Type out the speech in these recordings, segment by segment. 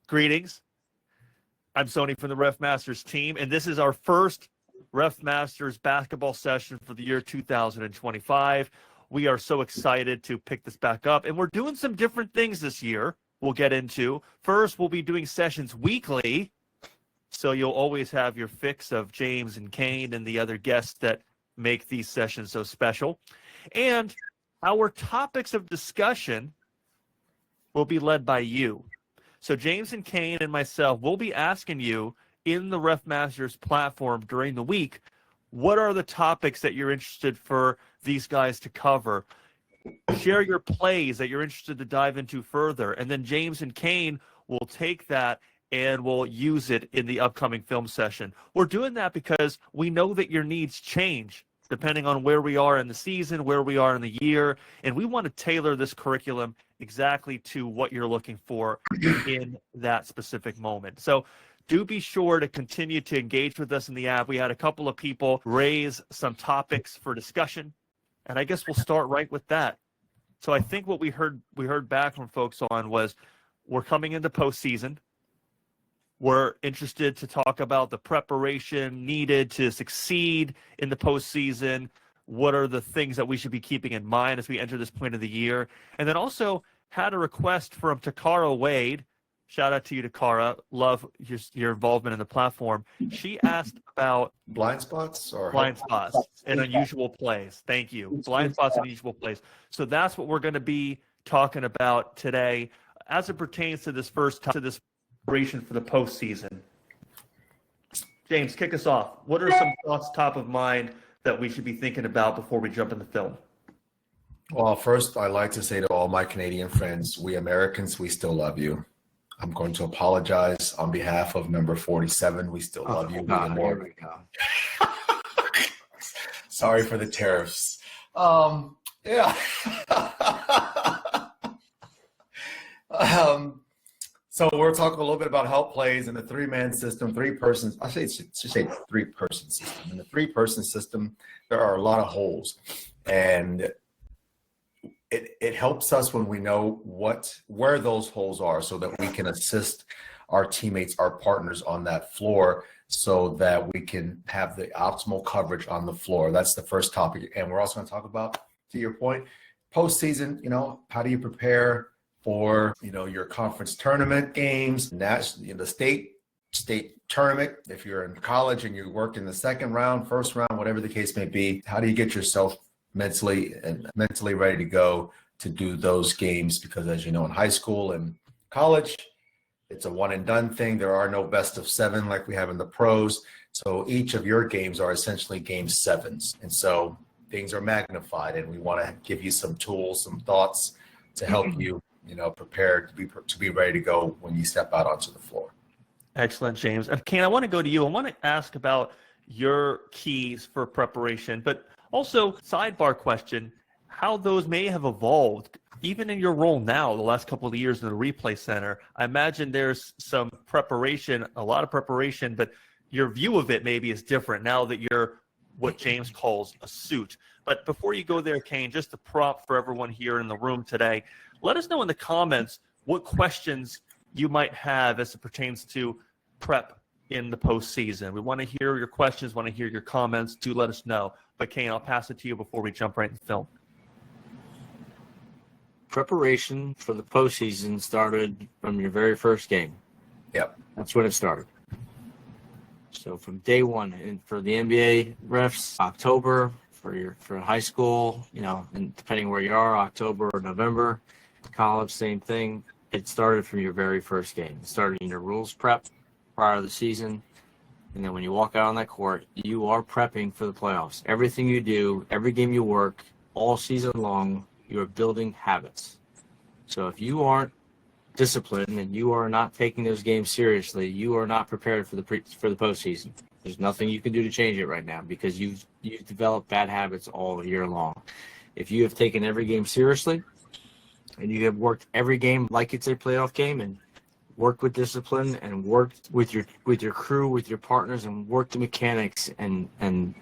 Greetings. I'm Sony from the RefMasters team, and this is our first RefMasters basketball session for the year 2025. We are so excited to pick this back up, and we're doing some different things this year we'll get into. First, we'll be doing sessions weekly, so you'll always have your fix of James and Kane and the other guests that make these sessions so special. And our topics of discussion will be led by you. So James and Kane and myself will be asking you in the RefMasters platform during the week, what are the topics that you're interested for these guys to cover? Share your plays that you're interested to dive into further. And then James and Kane will take that and we'll use it in the upcoming film session. We're doing that because we know that your needs change depending on where we are in the season, where we are in the year, and we want to tailor this curriculum exactly to what you're looking for in that specific moment. So do be sure to continue to engage with us in the app. We had a couple of people raise some topics for discussion, and I guess we'll start right with that. So I think what we heard back from folks on was we're coming into postseason. We're interested to talk about the preparation needed to succeed in the postseason. What are the things that we should be keeping in mind as we enter this point of the year? And then also had a request from Takara Wade. Shout out to you, Takara. Love your involvement in the platform. She asked about blind spots and unusual plays. Thank you. Blind spots and unusual plays. So that's what we're going to be talking about today as it pertains to this preparation for the postseason. James, kick us off. What are some thoughts top of mind that we should be thinking about before we jump into film? Well, first, I'd like to say to all my Canadian friends, we Americans, we still love you. I'm going to apologize on behalf of number 47. We still love you. Here we go. Sorry for the tariffs. Yeah. So we're talking a little bit about help plays in the three-man system, three-person. I should say three-person system. In the three-person system, there are a lot of holes, and it helps us when we know where those holes are, so that we can assist our teammates, our partners on that floor, so that we can have the optimal coverage on the floor. That's the first topic, and we're also going to talk about, to your point, postseason. How do you prepare for your conference tournament games, the state tournament? If you're in college and you work in the second round, first round, whatever the case may be, how do you get yourself mentally ready to go to do those games? Because as you know, in high school and college, it's a one and done thing. There are no best of seven like we have in the pros. So each of your games are essentially game sevens. And so things are magnified, and we want to give you some tools, some thoughts to help you prepared to be ready to go when you step out onto the floor. Excellent, James. And Kane, I want to go to you. I want to ask about your keys for preparation, but also sidebar question, how those may have evolved even in your role now, the last couple of years in the replay center. I imagine there's some preparation, a lot of preparation, but your view of it maybe is different now that you're what James calls a suit. But before you go there, Kane, just a prompt for everyone here in the room today. Let us know in the comments what questions you might have as it pertains to prep in the postseason. We want to hear your questions, want to hear your comments. Do let us know. But Kane, I'll pass it to you before we jump right into film. Preparation for the postseason started from your very first game. Yep. That's when it started. So from day one, and for the NBA refs, October, for high school, and depending where you are, October or November. College, same thing. It started from your very first game. It started in your rules prep prior to the season. And then when you walk out on that court, you are prepping for the playoffs. Everything you do, every game you work, all season long, you are building habits. So if you aren't disciplined and you are not taking those games seriously, you are not prepared for the postseason. There's nothing you can do to change it right now because you've developed bad habits all year long. If you have taken every game seriously, and you have worked every game like it's a playoff game, and worked with discipline, and worked with your crew, with your partners, and worked the mechanics, and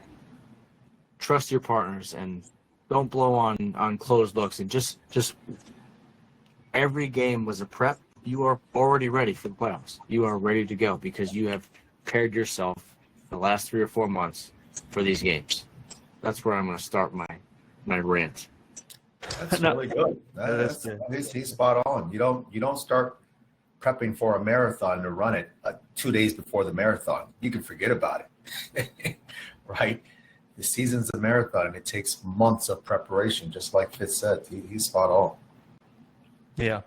trust your partners, and don't blow on closed looks, and just every game was a prep, you are already ready for the playoffs. You are ready to go because you have prepared yourself the last 3 or 4 months for these games. That's where I'm going to start my rant. That's really good. He's spot on. You don't start prepping for a marathon to run it 2 days before the marathon. You can forget about it, right? The season's a marathon, and it takes months of preparation, just like Fitz said. He's spot on. Yeah.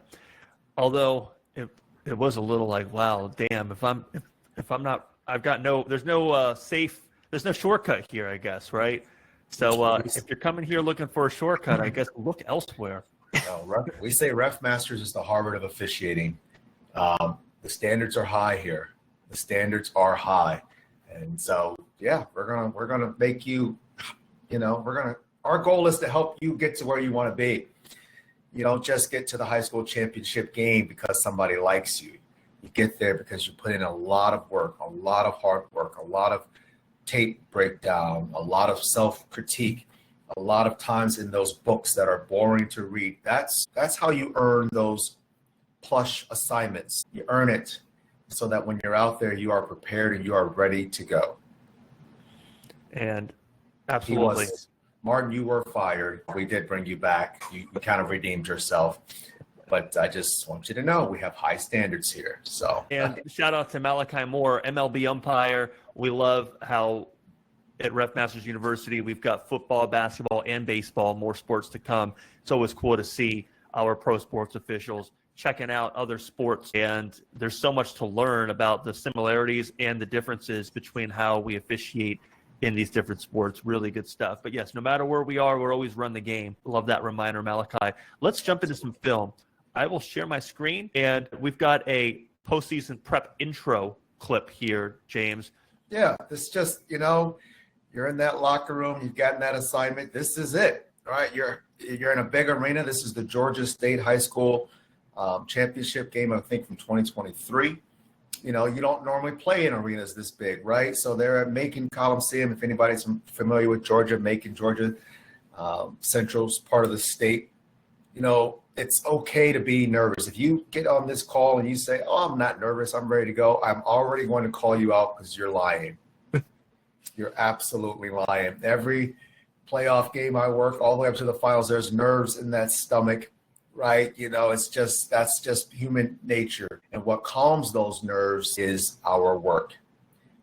Although it was a little like, wow, damn, if I'm not, there's no shortcut here, I guess, right? So if you're coming here looking for a shortcut, I guess look elsewhere. We say RefMasters is the Harvard of officiating. The standards are high here. The standards are high. And so, yeah, we're gonna make you, our goal is to help you get to where you want to be. You don't just get to the high school championship game because somebody likes you. You get there because you put in a lot of work, a lot of hard work, a lot of tape breakdown, a lot of self-critique, a lot of times in those books that are boring to read. That's how you earn those plush assignments. You earn it so that when you're out there, you are prepared and you are ready to go. And absolutely. Martin, you were fired. We did bring you back. You kind of redeemed yourself. But I just want you to know we have high standards here. So, and shout out to Malachi Moore, MLB umpire. We love how at RefMasters University we've got football, basketball, and baseball, more sports to come. It's always cool to see our pro sports officials checking out other sports. And there's so much to learn about the similarities and the differences between how we officiate in these different sports. Really good stuff. But yes, no matter where we are, we're always run the game. Love that reminder, Malachi. Let's jump into some film. I will share my screen, and we've got a postseason prep intro clip here, James. Yeah, this just, you're in that locker room, you've gotten that assignment. This is it, all right? You're in a big arena. This is the Georgia State High School championship game, I think, from 2023. You don't normally play in arenas this big, right? So they're at Macon Coliseum. If anybody's familiar with Georgia, Macon, Georgia, Central's part of the state. It's okay to be nervous. If you get on this call and you say, oh, I'm not nervous, I'm ready to go, I'm already going to call you out because you're lying. You're absolutely lying. Every playoff game I work all the way up to the finals, there's nerves in that stomach, right? That's just human nature. And what calms those nerves is our work,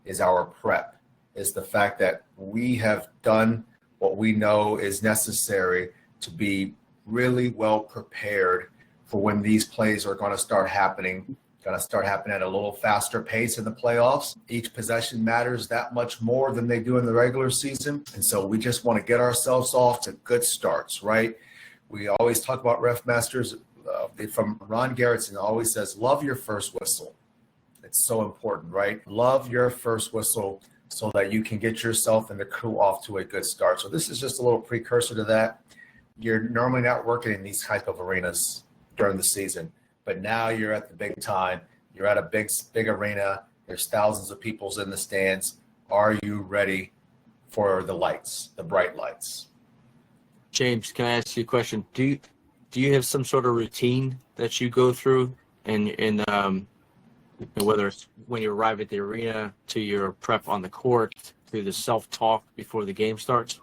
is our prep, is the fact that we have done what we know is necessary to be really well prepared for when these plays are going to start happening at a little faster pace in the playoffs. Each possession matters that much more than they do in the regular season. And so we just want to get ourselves off to good starts, right? We always talk about RefMasters from Ron Garrettson always says, love your first whistle. It's so important, right? Love your first whistle so that you can get yourself and the crew off to a good start. So this is just a little precursor to that. You're normally not working in these type of arenas during the season, but now you're at the big time. You're at a big arena. There's thousands of people in the stands. Are you ready for the lights, the bright lights? James, can I ask you a question? Do you have some sort of routine that you go through, and whether it's when you arrive at the arena to your prep on the court, to the self-talk before the game starts?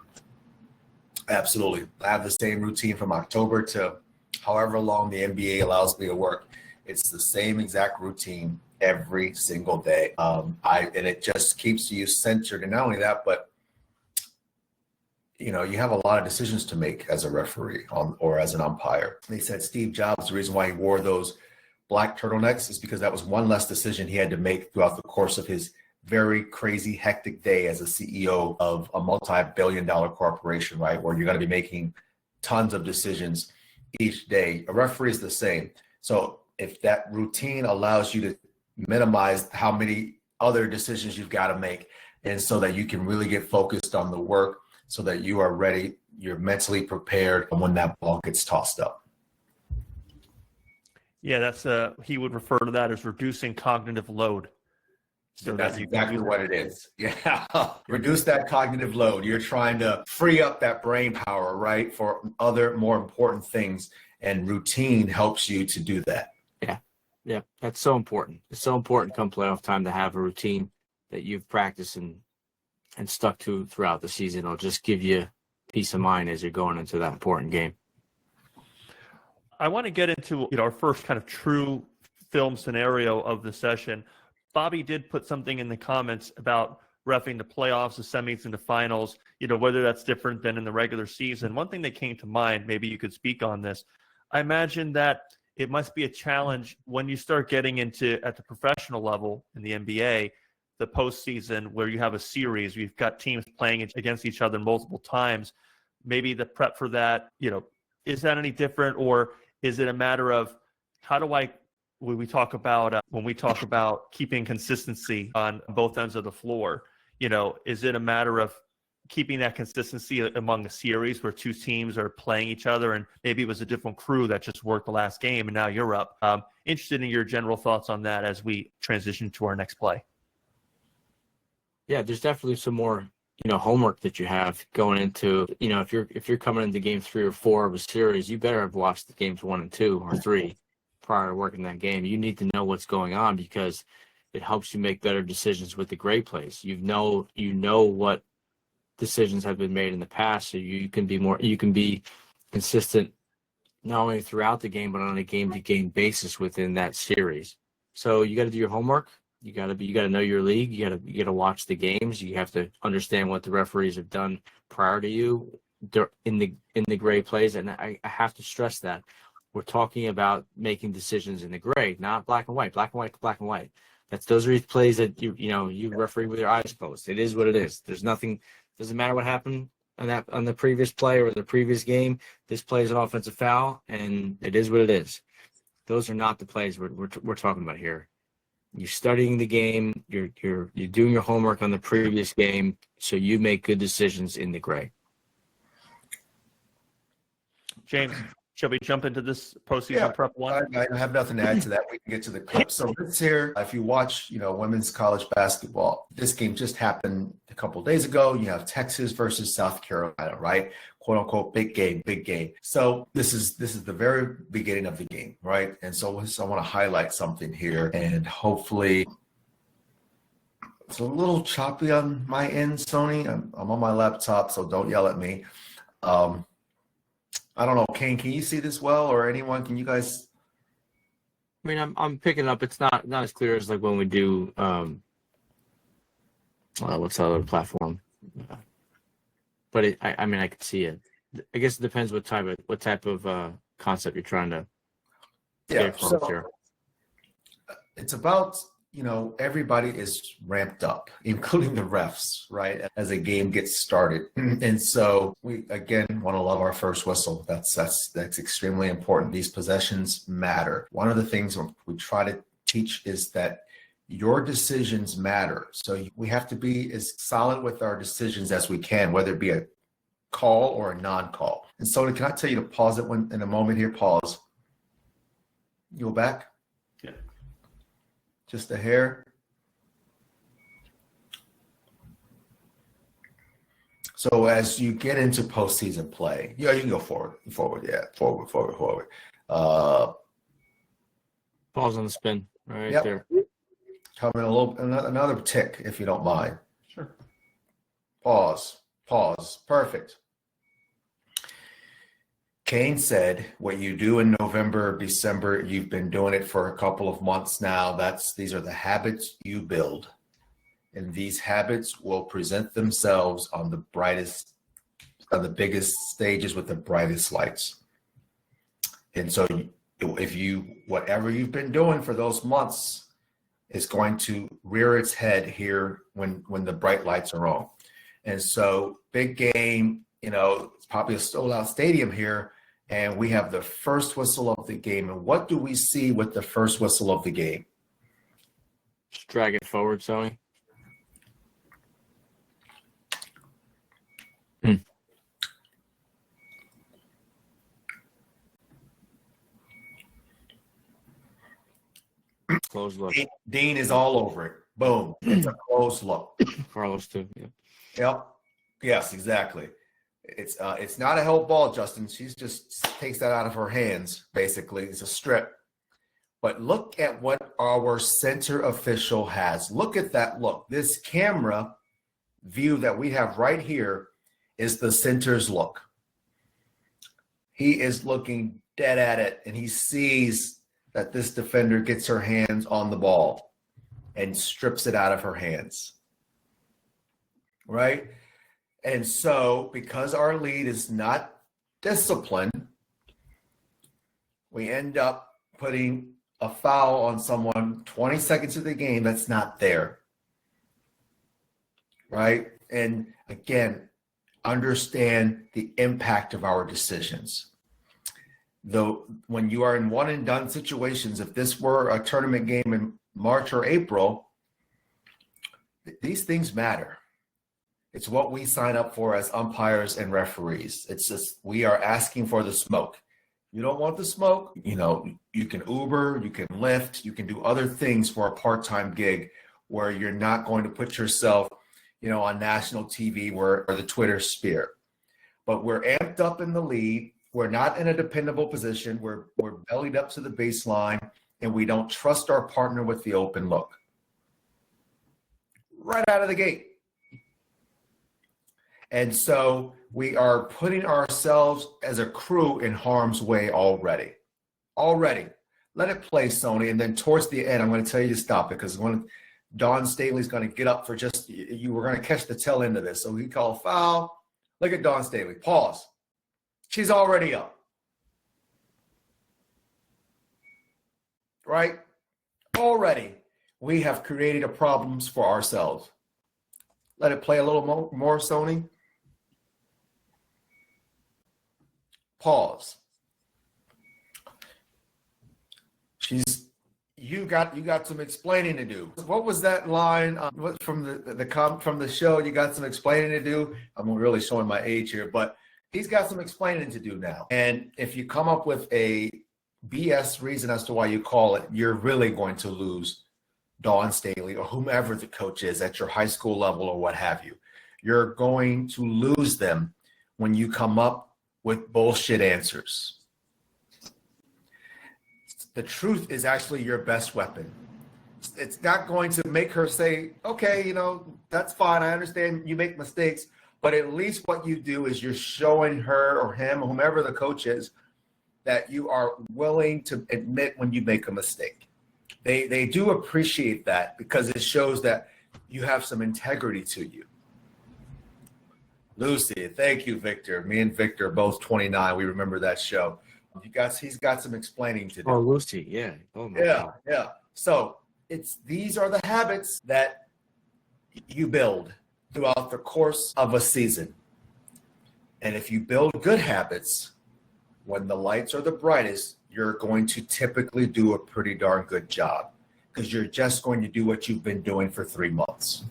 Absolutely. I have the same routine from October to however long the NBA allows me to work. It's the same exact routine every single day. And it just keeps you centered. And not only that, but you have a lot of decisions to make as a referee or as an umpire. They said Steve Jobs, the reason why he wore those black turtlenecks is because that was one less decision he had to make throughout the course of his very crazy, hectic day as a CEO of a multi-billion-dollar corporation, right? Where you're going to be making tons of decisions each day. A referee is the same. So if that routine allows you to minimize how many other decisions you've got to make, and so that you can really get focused on the work so that you are ready, you're mentally prepared when that ball gets tossed up. Yeah, that's he would refer to that as reducing cognitive load. So that's exactly what it is. Yeah. Reduce that cognitive load. You're trying to free up that brain power, right, for other more important things. And routine helps you to do that. Yeah. Yeah, that's so important. It's so important come playoff time to have a routine that you've practiced and stuck to throughout the season. It'll just give you peace of mind as you're going into that important game. I want to get into our first kind of true film scenario of the session. Bobby did put something in the comments about reffing the playoffs, the semis, and the finals, whether that's different than in the regular season. One thing that came to mind, maybe you could speak on this. I imagine that it must be a challenge when you start getting into, at the professional level in the NBA, the postseason, where you have a series, you've got teams playing against each other multiple times. Maybe the prep for that, is that any different, or is it a matter of how do I, when we talk about keeping consistency on both ends of the floor, is it a matter of keeping that consistency among a series where two teams are playing each other and maybe it was a different crew that just worked the last game and now you're up? Interested in your general thoughts on that as we transition to our next play. Yeah, there's definitely some more, homework that you have going into, if you're coming into game 3 or 4 of a series, you better have watched the games 1 and 2 or 3 prior to working that game. You need to know what's going on because it helps you make better decisions with the gray plays. You know what decisions have been made in the past, so you can be consistent not only throughout the game but on a game-to-game basis within that series. So you got to do your homework. You got to know your league. You got to watch the games. You have to understand what the referees have done prior to you in the gray plays. And I have to stress that we're talking about making decisions in the gray, not black and white. Black and white, black and white. Those are plays that you referee with your eyes closed. It is what it is. There's nothing. Doesn't matter what happened on the previous play or the previous game. This play is an offensive foul, and it is what it is. Those are not the plays we're talking about here. You're studying the game. You're doing your homework on the previous game, so you make good decisions in the gray. James, shall we jump into this postseason prep one? I have nothing to add to that. We can get to the clips. So this here, if you watch, women's college basketball, this game just happened a couple of days ago. You have Texas versus South Carolina, right? "Quote unquote, big game." So this is the very beginning of the game, right? And so I want to highlight something here, and hopefully it's a little choppy on my end, Sony. I'm on my laptop, so don't yell at me. I don't know, Kane, can you see this well, or anyone? Can you guys? I mean, I'm picking up. It's not as clear as like when we do what's the other platform? But I mean, I could see it. I guess it depends what type of concept you're trying to Yeah, so here. It's about, everybody is ramped up, including the refs, right, as a game gets started. And so we, again, want to love our first whistle. That's extremely important. These possessions matter. One of the things we try to teach is that your decisions matter. So we have to be as solid with our decisions as we can, whether it be a call or a non-call. And so can I tell you to pause it in a moment here? Pause. You go back? Yeah. Just a hair. So as you get into postseason play, you can go forward. Forward. Pause on the spin right there. Come in another tick, if you don't mind. Sure. Pause. Perfect. Kane said, what you do in November, December, you've been doing it for a couple of months now. These are the habits you build. And these habits will present themselves on the biggest stages with the brightest lights. And so whatever you've been doing for those months is going to rear its head here when the bright lights are on. And so big game, it's probably a sold-out stadium here, and we have the first whistle of the game. And what do we see with the first whistle of the game? Just drag it forward, Sony. Close look. Dean is all over it. Boom. It's a close look. Carlos too. Yeah. Yep. Yes, exactly. It's not a help ball, Justin. She just takes that out of her hands, basically. It's a strip. But look at what our center official has. Look at that look. This camera view that we have right here is the center's look. He is looking dead at it, and he sees that this defender gets her hands on the ball and strips it out of her hands. Right? And so, because our lead is not disciplined, we end up putting a foul on someone 20 seconds of the game that's not there. Right? And again, understand the impact of our decisions. Though when you are in one and done situations, if this were a tournament game in March or April, these things matter. It's what we sign up for as umpires and referees. It's just, we are asking for the smoke. You don't want the smoke, you know, you can Uber, you can Lyft, you can do other things for a part-time gig where you're not going to put yourself, you know, on national TV or the Twitter sphere. But we're amped up in the lead. We're not in a dependable position. We're bellied up to the baseline, and we don't trust our partner with the open look. Right out of the gate. And so we are putting ourselves as a crew in harm's way already. Already. Let it play, Sony. And then towards the end, I'm going to tell you to stop it because when Dawn Staley's going to get up for just, you were going to catch the tail end of this. So we call a foul. Look at Dawn Staley. Pause. She's already up. Right? Already, we have created a problems for ourselves. Let it play a little more, Sony. Pause. You got some explaining to do. What was that line from the show? You got some explaining to do. I'm really showing my age here, but he's got some explaining to do now. And if you come up with a BS reason as to why you call it, you're really going to lose Dawn Staley or whomever the coach is at your high school level or what have you. You're going to lose them when you come up with bullshit answers. The truth is actually your best weapon. It's not going to make her say, okay, you know, that's fine. I understand you make mistakes, but at least what you do is you're showing her or him or whomever the coach is that you are willing to admit when you make a mistake. They do appreciate that because it shows that you have some integrity to you. Lucy, thank you, Victor. Me and Victor are both 29. We remember that show. He's got some explaining to do. Oh, Lucy, yeah. Oh my God. Yeah. So these are the habits that you build throughout the course of a season. And if you build good habits, when the lights are the brightest, you're going to typically do a pretty darn good job because you're just going to do what you've been doing for 3 months.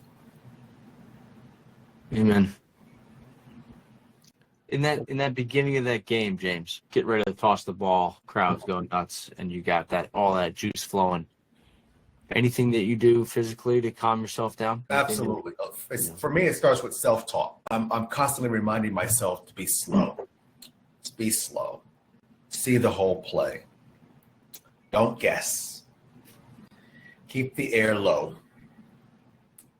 Amen. In that beginning of that game, James, get ready to toss the ball, crowds go nuts, and you got all that juice flowing. Anything that you do physically to calm yourself down? Absolutely. For me, it starts with self-talk. I'm constantly reminding myself to be slow. Just be slow. See the whole play. Don't guess. Keep the air low.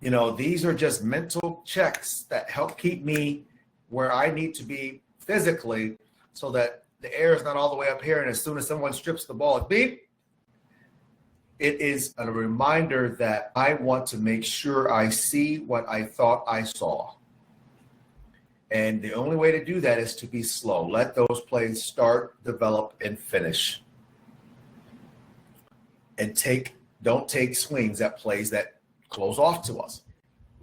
You know, these are just mental checks that help keep me where I need to be physically so that the air is not all the way up here. And as soon as someone strips the ball, beep. It is a reminder that I want to make sure I see what I thought I saw. And the only way to do that is to be slow. Let those plays start, develop, and finish. And don't take swings at plays that close off to us,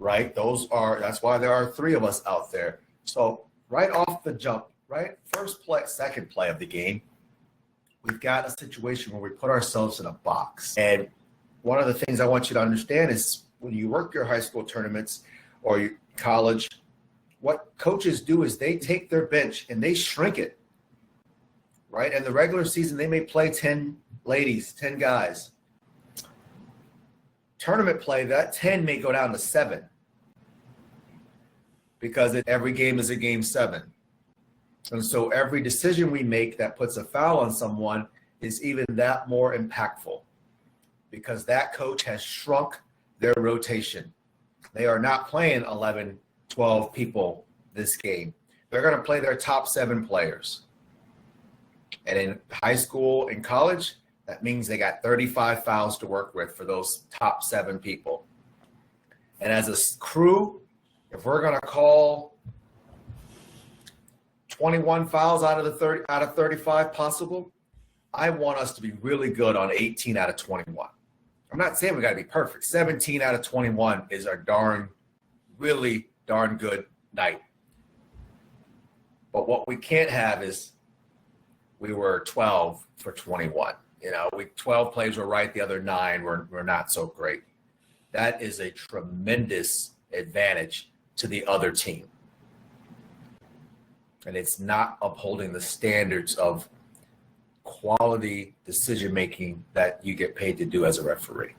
right? That's why there are 3 of us out there. So right off the jump, right? First play, second play of the game, we've got a situation where we put ourselves in a box. And one of the things I want you to understand is when you work your high school tournaments or your college, what coaches do is they take their bench and they shrink it, right? In the regular season, they may play 10 ladies, 10 guys. Tournament play, that 10 may go down to 7 because every game is a game 7. And so every decision we make that puts a foul on someone is even that more impactful because that coach has shrunk their rotation. They are not playing 11, 12 people this game. They're going to play their top 7 players. And in high school and college, that means they got 35 fouls to work with for those top 7 people. And as a crew, if we're going to call 21 fouls out of 35 possible, I want us to be really good on 18 out of 21. I'm not saying we got to be perfect. 17 out of 21 is a really darn good night. But what we can't have is we were 12 for 21. 12 plays were right. The other 9 were not so great. That is a tremendous advantage to the other team. And it's not upholding the standards of quality decision-making that you get paid to do as a referee.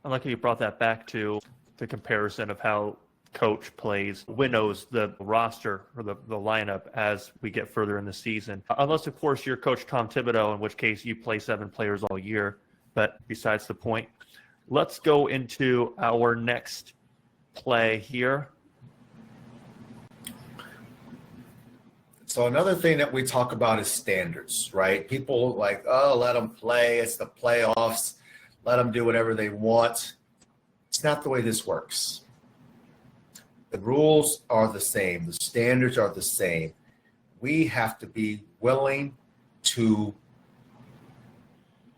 I like how you brought that back to the comparison of how coach plays, winnows the roster or the lineup as we get further in the season. Unless, of course, you're Coach Tom Thibodeau, in which case you play 7 players all year. But besides the point, let's go into our next play here. So another thing that we talk about is standards, right? People like, oh, let them play. It's the playoffs. Let them do whatever they want. It's not the way this works. The rules are the same. The standards are the same. We have to be willing to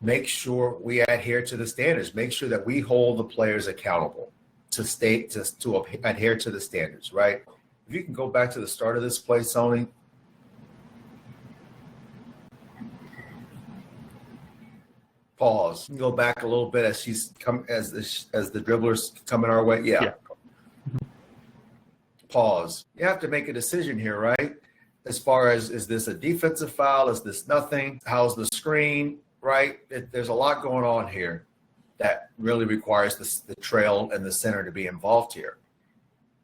make sure we adhere to the standards, make sure that we hold the players accountable to adhere to the standards, right? If you can go back to the start of this play, Sony. Pause. You can go back a little bit as the dribbler's coming our way. Yeah. Pause. You have to make a decision here, right? As far as, is this a defensive foul? Is this nothing? How's the screen, right? There's a lot going on here that really requires the trail and the center to be involved here.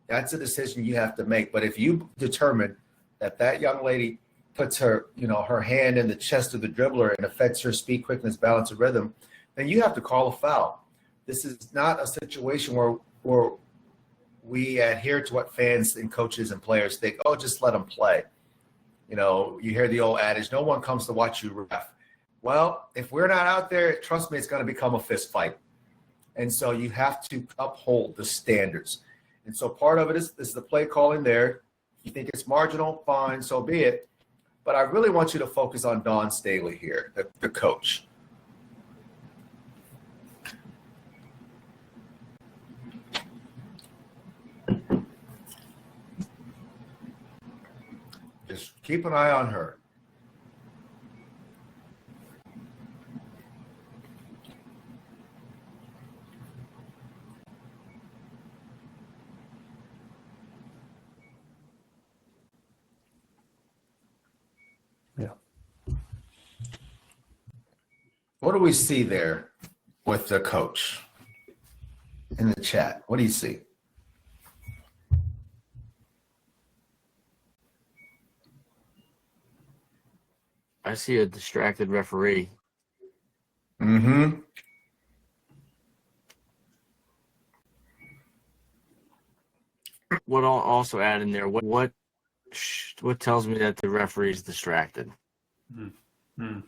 That's a decision you have to make. But if you determine that young lady puts her hand in the chest of the dribbler and affects her speed, quickness, balance, and rhythm, then you have to call a foul. This is not a situation where we adhere to what fans and coaches and players think, oh, just let them play. You hear the old adage, no one comes to watch you ref. Well, if we're not out there, trust me, it's going to become a fist fight. And so you have to uphold the standards. And so part of it is the play calling there. You think it's marginal, fine, so be it. But I really want you to focus on Dawn Staley here, the coach. Just keep an eye on her. Yeah. What do we see there with the coach in the chat? What do you see? I see a distracted referee. Mm-hmm. What I'll also add in there, what tells me that the referee is distracted? Mm-hmm.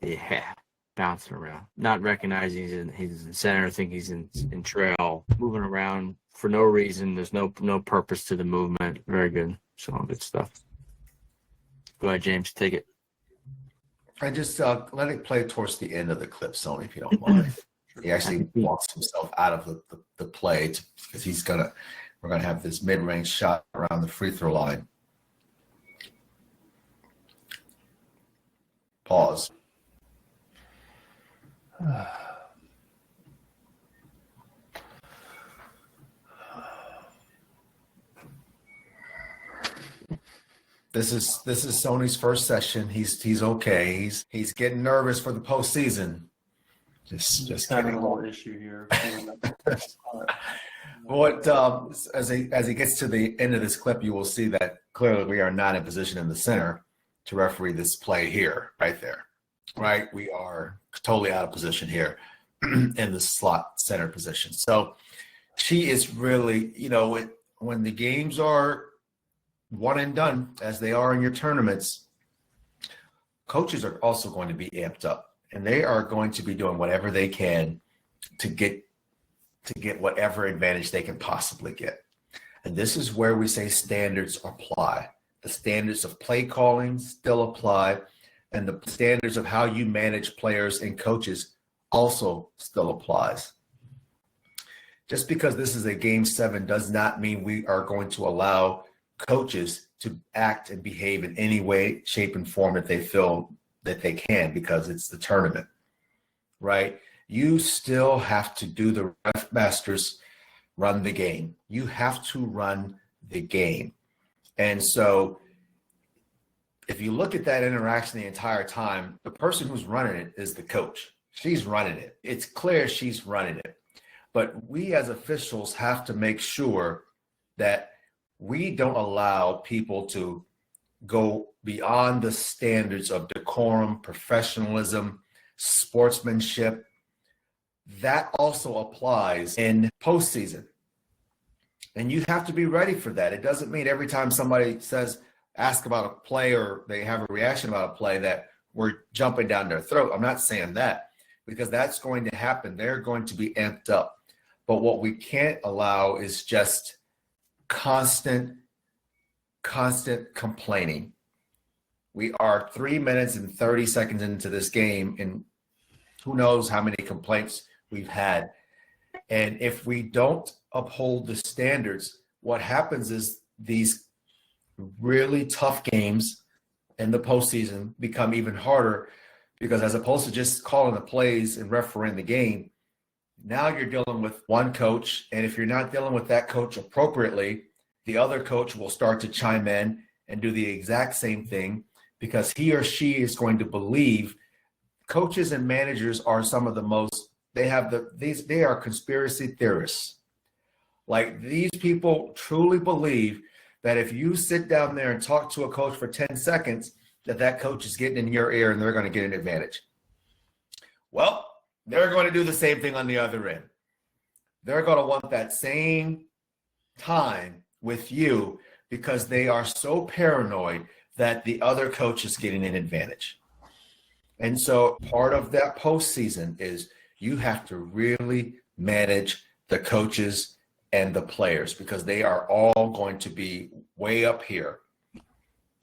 Yeah, bouncing around, not recognizing he's in center, think he's in trail, moving around for no reason. There's no purpose to the movement. Very good. So good stuff. Go ahead, James. Take it. I just let it play towards the end of the clip, Sony, if you don't mind. He actually walks himself out of the play because we're gonna have this mid-range shot around the free throw line. Pause. This is Sony's first session. He's okay. He's getting nervous for the postseason. Just having kidding. a little issue here. What as he gets to the end of this clip, you will see that clearly we are not in position in the center to referee this play here, right there. Right, we are totally out of position here in the slot center position. So she is really, when the games are one and done, as they are in your tournaments, coaches are also going to be amped up, and they are going to be doing whatever they can to get whatever advantage they can possibly get. And this is where we say standards apply. The standards of play calling still apply, and the standards of how you manage players and coaches also still applies. Just because this is a game 7 does not mean we are going to allow coaches to act and behave in any way, shape, and form that they feel that they can, because it's the tournament, right? You still have to do the RefMasters run the game. You have to run the game. And so if you look at that interaction the entire time, the person who's running it is the coach. She's running it. It's clear she's running it. But we as officials have to make sure that we don't allow people to go beyond the standards of decorum, professionalism, sportsmanship. That also applies in postseason. And you have to be ready for that. It doesn't mean every time somebody ask about a play or they have a reaction about a play that we're jumping down their throat. I'm not saying that, because that's going to happen. They're going to be amped up. But what we can't allow is just constant complaining. We are 3 minutes and 30 seconds into this game, and who knows how many complaints we've had. And if we don't uphold the standards, what happens is these really tough games in the postseason become even harder, because as opposed to just calling the plays and refereeing the game, now you're dealing with one coach. And if you're not dealing with that coach appropriately, the other coach will start to chime in and do the exact same thing, because he or she is going to believe coaches and managers are some of the most, they are conspiracy theorists. Like, these people truly believe that if you sit down there and talk to a coach for 10 seconds, that coach is getting in your ear and they're going to get an advantage. Well, they're going to do the same thing on the other end. They're going to want that same time with you, because they are so paranoid that the other coach is getting an advantage. And so part of that postseason is you have to really manage the coaches and the players, because they are all going to be way up here.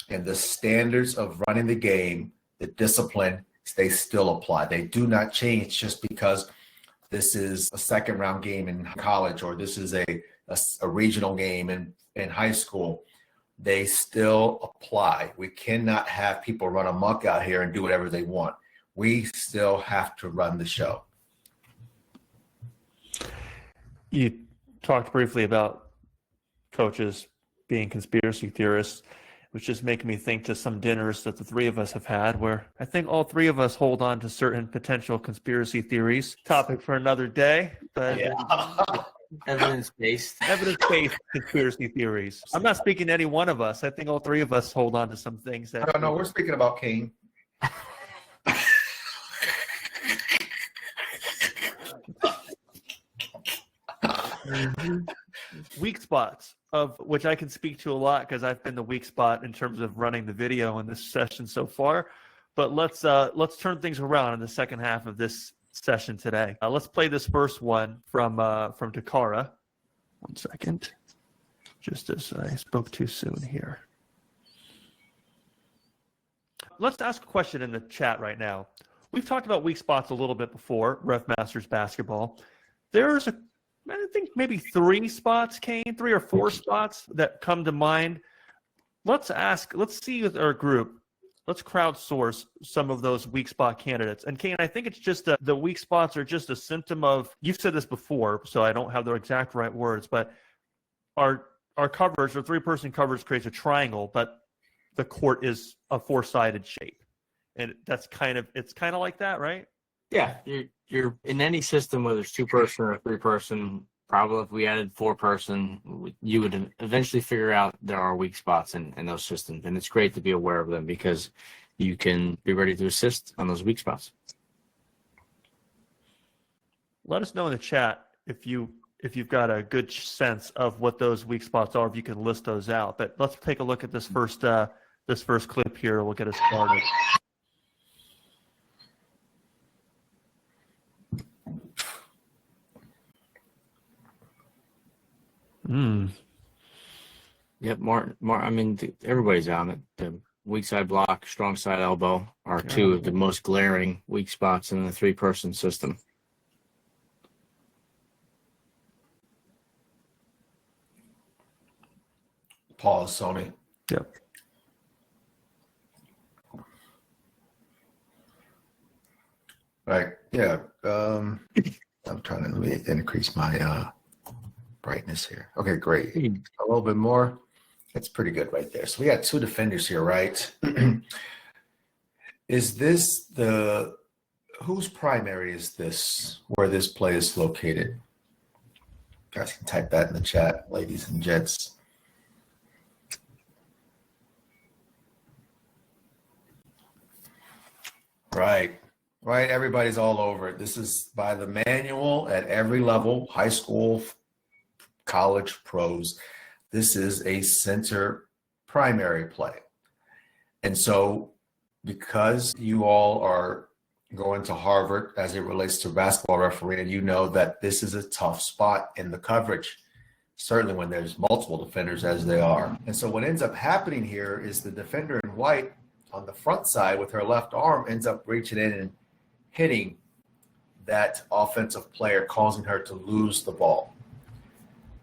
And the standards of running the game, the discipline, they still apply. They do not change just because this is a second round game in college, or this is a regional game in high school. They still apply. We cannot have people run amok out here and do whatever they want. We still have to run the show. You talked briefly about coaches being conspiracy theorists, which is making me think to some dinners that the three of us have had, where I think all three of us hold on to certain potential conspiracy theories. Topic for another day, but Yeah. Evidence-based conspiracy theories. I'm not speaking to any one of us. I think all three of us hold on to some things that. I don't know. We're speaking about Kane. Weak spots, of which I can speak to a lot because I've been the weak spot in terms of running the video in this session so far. But let's turn things around in the second half of this session today. Let's play this first one from Takara. 1 second, just as I spoke too soon here. Let's ask a question in the chat right now. We've talked about weak spots a little bit before, RefMasters Basketball. There's I think maybe 3 spots, Kane, 3 or 4 spots that come to mind. Let's see with our group, let's crowdsource some of those weak spot candidates. And Kane, I think it's just the weak spots are just a symptom of, you've said this before, so I don't have the exact right words, but our coverage, our 3-person coverage creates a triangle, but the court is a 4-sided shape. And it's kind of like that, right? Yeah, you're in any system, whether it's 2-person or 3-person. Probably if we added 4-person, you would eventually figure out there are weak spots in those systems, and it's great to be aware of them because you can be ready to assist on those weak spots. Let us know in the chat if you've got a good sense of what those weak spots are, if you can list those out. But let's take a look at this first clip here. We'll get us started. Yep, more. I mean, everybody's on it. The weak side block, strong side elbow are two of the most glaring weak spots in the 3-person system. Pause, Sony. Yep. Right. Yeah. I'm trying to increase my brightness here. Okay, great. A little bit more. That's pretty good right there. So we got 2 defenders here, right? Is this whose primary is this, where this play is located? You guys can type that in the chat, ladies and gents. Right. Everybody's all over it. This is by the manual at every level, high school, college, pros. This is a center primary play. And so because you all are going to Harvard as it relates to basketball refereeing, you know that this is a tough spot in the coverage, certainly when there's multiple defenders as they are. And so what ends up happening here is the defender in white on the front side with her left arm ends up reaching in and hitting that offensive player, causing her to lose the ball.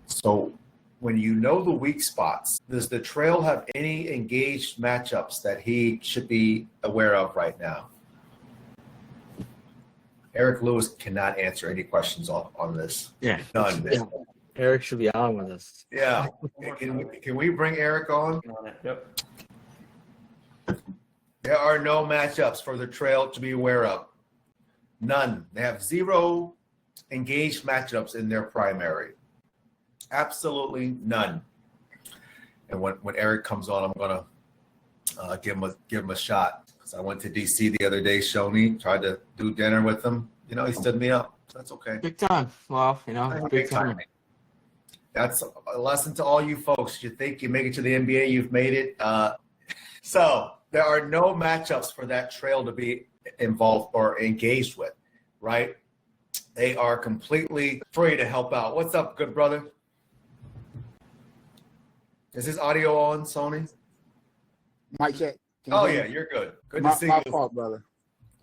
So when you know the weak spots, does the trail have any engaged matchups that he should be aware of right now? Eric Lewis cannot answer any questions on this. Yeah. None. Yeah. Eric should be on with us. Yeah. Can we bring Eric on? Yep. There are no matchups for the trail to be aware of. None. They have 0 engaged matchups in their primary. Absolutely none. And when Eric comes on, I'm gonna give him a shot. Because I went to DC the other day. Shoney tried to do dinner with him. You know, he stood me up. So that's okay. Big time. Well, big time. That's a lesson to all you folks. You think you make it to the NBA, you've made it. So there are no matchups for that trail to be involved or engaged with, right? They are completely free to help out. What's up, good brother? Is his audio on, Sony? Mic check. Oh yeah, you're good. Good to see you. My fault, brother.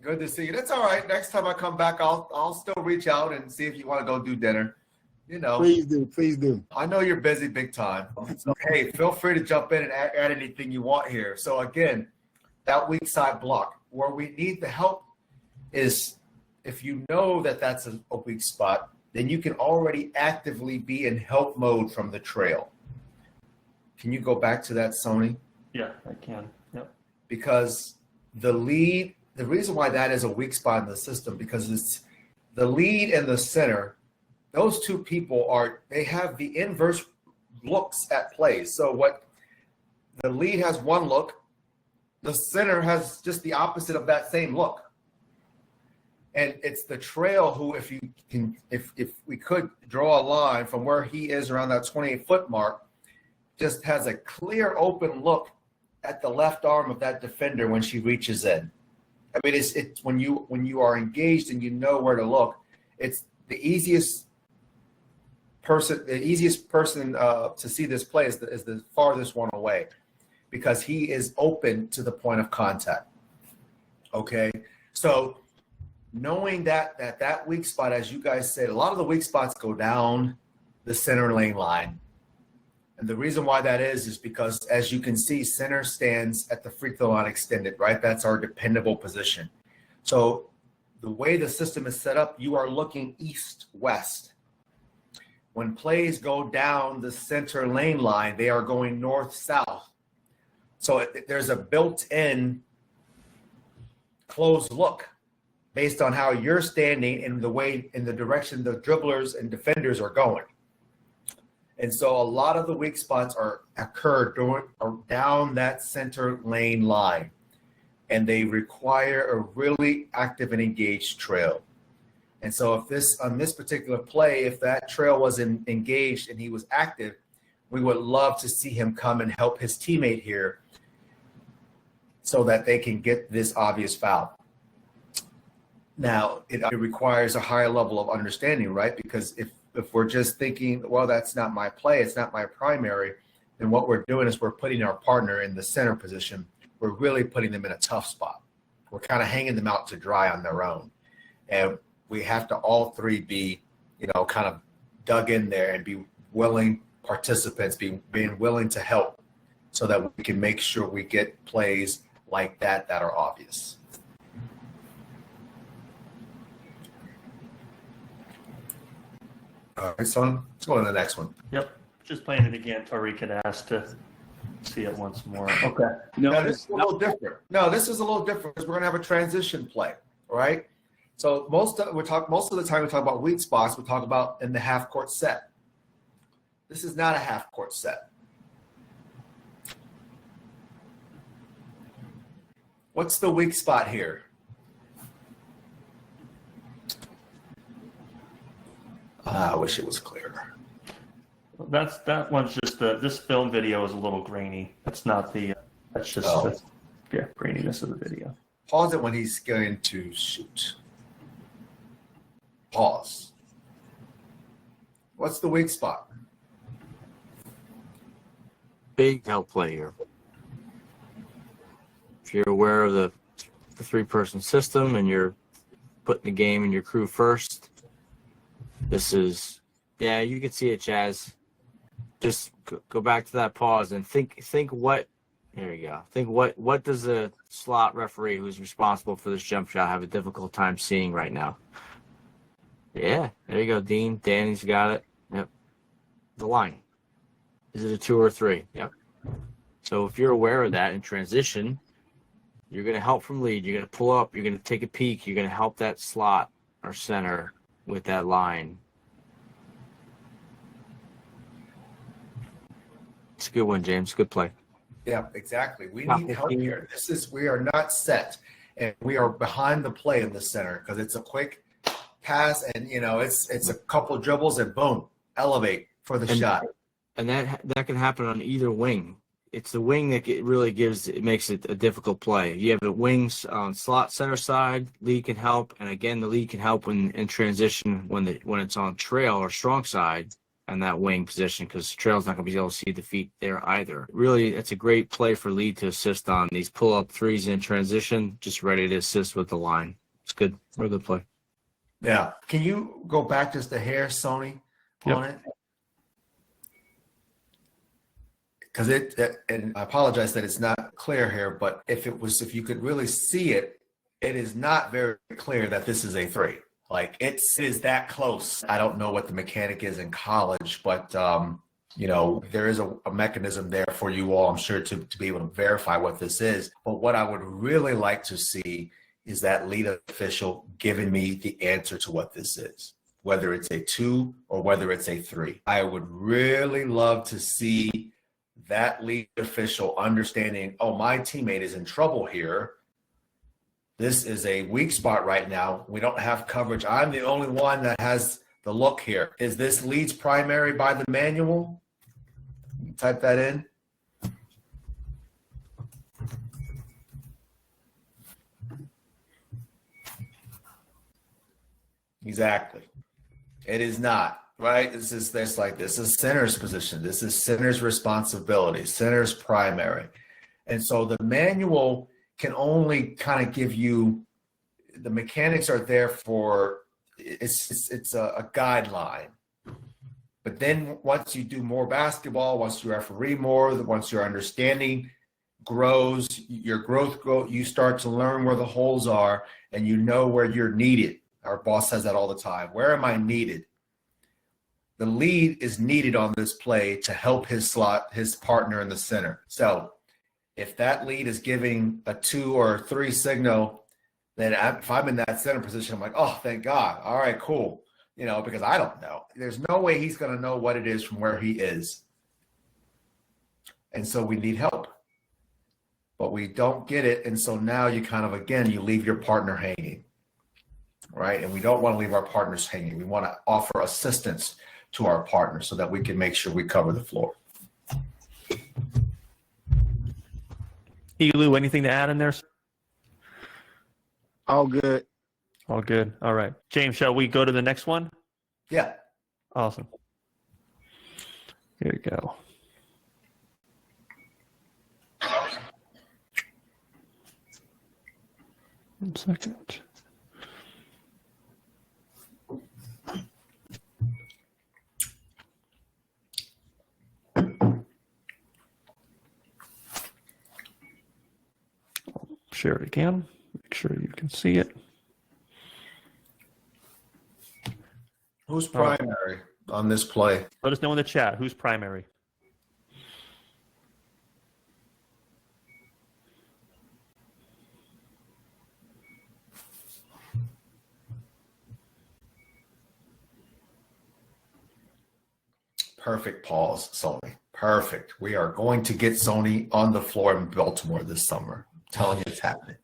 Good to see you. That's all right. Next time I come back, I'll still reach out and see if you want to go do dinner. You know. Please do. I know you're busy big time. So hey, feel free to jump in and add anything you want here. So again, that weak side block, where we need the help is if you know that that's a weak spot, then you can already actively be in help mode from the trail. Can you go back to that, Sony? Yeah, I can. Yep. Because the reason why that is a weak spot in the system, because it's the lead and the center, those 2 people they have the inverse looks at plays. So what the lead has one look, the center has just the opposite of that same look. And it's the trail who, if we could draw a line from where he is around that 28-foot mark, just has a clear open look at the left arm of that defender when she reaches in. I mean, it's when you are engaged and you know where to look, it's the easiest person to see this play is the farthest one away, because he is open to the point of contact. Okay, so knowing that weak spot, as you guys said, a lot of the weak spots go down the center lane line. And the reason why that is because, as you can see, center stands at the free throw line extended, right? That's our dependable position. So the way the system is set up, you are looking east-west. When plays go down the center lane line, they are going north-south. So there's a built-in closed look based on how you're standing and in the direction the dribblers and defenders are going. And so a lot of the weak spots occur down that center lane line, and they require a really active and engaged trail. And so on this particular play, if that trail wasn't engaged and he was active, we would love to see him come and help his teammate here so that they can get this obvious foul. Now, it requires a higher level of understanding, right? Because if we're just thinking, well, that's not my play, it's not my primary, then what we're doing is we're putting our partner in the center position. We're really putting them in a tough spot. We're kind of hanging them out to dry on their own. And we have to all three be, kind of dug in there and be willing participants, being willing to help so that we can make sure we get plays like that are obvious. All right, so let's go to the next one. Yep. Just playing it again. Tariq had asked to see it once more. Okay. Now, this is a little different. No, this is a little different because we're going to have a transition play, all right? So most of the time we talk about weak spots, we talk about in the half court set. This is not a half court set. What's the weak spot here? I wish it was clearer. That one's just this film video is a little grainy. That's not the. That's just graininess of the video. Pause it when he's going to shoot. Pause. What's the weak spot? Big help play here. If you're aware of the three-person system and you're putting the game and your crew first, this is, you can see it, Chaz. Just go back to that pause and think what, there you go. Think what does the slot referee who's responsible for this jump shot have a difficult time seeing right now? Yeah, there you go, Dean. Danny's got it. Yep. The line. Is it a 2 or 3? Yep. So if you're aware of that in transition, you're going to help from lead. You're going to pull up. You're going to take a peek. You're going to help that slot or center with that line. It's a good one, James. Good play. Yeah, exactly. We need help here. We are not set, and we are behind the play in the center because it's a quick pass, and it's a couple dribbles and boom, elevate for the shot. And that can happen on either wing. It's the wing that makes it a difficult play. You have the wings on slot center side, lead can help, and again the lead can help in transition when it's on trail or strong side and that wing position, because trail's not going to be able to see the feet there either. Really, it's a great play for lead to assist on these pull-up threes in transition, just ready to assist with the line. It's good. Real good play. Yeah. Can you go back just a hair, Sony, on it? Because and I apologize that it's not clear here, but if you could really see it, it is not very clear that this is a 3. Like it is that close. I don't know what the mechanic is in college, but there is a mechanism there for you all, I'm sure, to be able to verify what this is. But what I would really like to see is that lead official giving me the answer to what this is, whether it's a 2 or whether it's a 3. I would really love to see that lead official understanding, oh, my teammate is in trouble here. This is a weak spot right now. We don't have coverage. I'm the only one that has the look here. Is this lead's primary by the manual? Type that in. Exactly. It is not, right? This is center's position. This is center's responsibility, center's primary. And so the manual can only kind of give you, the mechanics are there for, it's a guideline. But then once you do more basketball, once you referee more, once your understanding grows, your growth grows, you start to learn where the holes are and you know where you're needed. Our boss says that all the time. Where am I needed? The lead is needed on this play to help his partner in the center. So if that lead is giving a 2 or 3 signal, then if I'm in that center position, I'm like, oh, thank God. All right, cool. Because I don't know. There's no way he's going to know what it is from where he is. And so we need help. But we don't get it. And so now you kind of, again, you leave your partner hanging, right? And we don't want to leave our partners hanging. We want to offer assistance to our partner so that we can make sure we cover the floor. Elu, anything to add in there? All good. All good. All right. James, shall we go to the next one? Yeah. Awesome. Here we go. One second. Share it again. Make sure you can see it. Who's primary on this play? Let us know in the chat who's primary. Perfect pause, Sony. Perfect. We are going to get Sony on the floor in Baltimore this summer. I'm telling you, it's happening.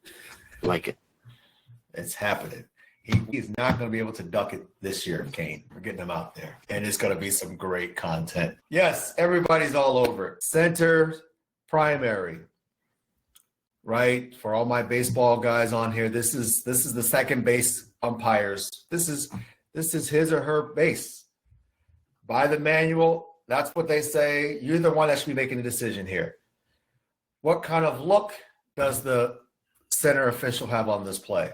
Like it. It's happening. He's not going to be able to duck it this year, Kane. We're getting him out there. And it's going to be some great content. Yes, everybody's all over it. Center, primary. Right? For all my baseball guys on here, this is the second base umpires. This is his or her base. By the manual, that's what they say. You're the one that should be making the decision here. What kind of look does the center official have on this play?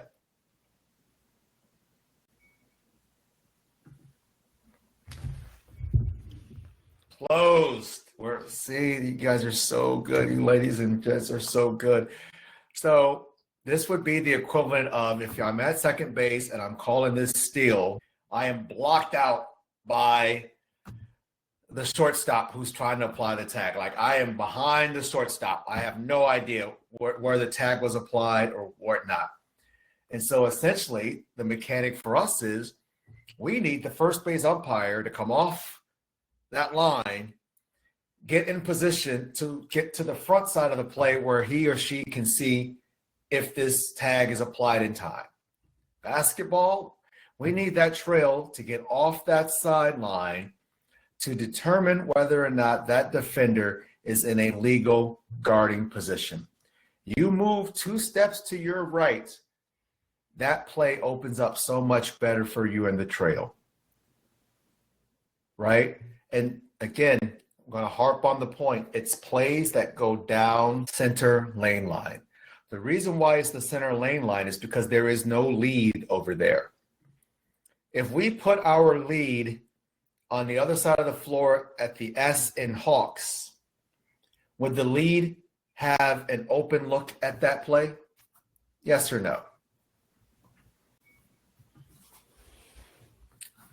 Closed. See, you guys are so good. You ladies and gents are so good. So this would be the equivalent of if I'm at second base and I'm calling this steal, I am blocked out by the shortstop who's trying to apply the tag. Like I am behind the shortstop. I have no idea where the tag was applied or whatnot. And so essentially the mechanic for us is we need the first base umpire to come off that line, get in position to get to the front side of the play where he or she can see if this tag is applied in time. Basketball, we need that trail to get off that sideline to determine whether or not that defender is in a legal guarding position. You move 2 steps to your right, that play opens up so much better for you in the trail. Right? And again, I'm going to harp on the point. It's plays that go down center lane line. The reason why it's the center lane line is because there is no lead over there. If we put our lead on the other side of the floor at the S in Hawks, would the lead have an open look at that play? Yes or no?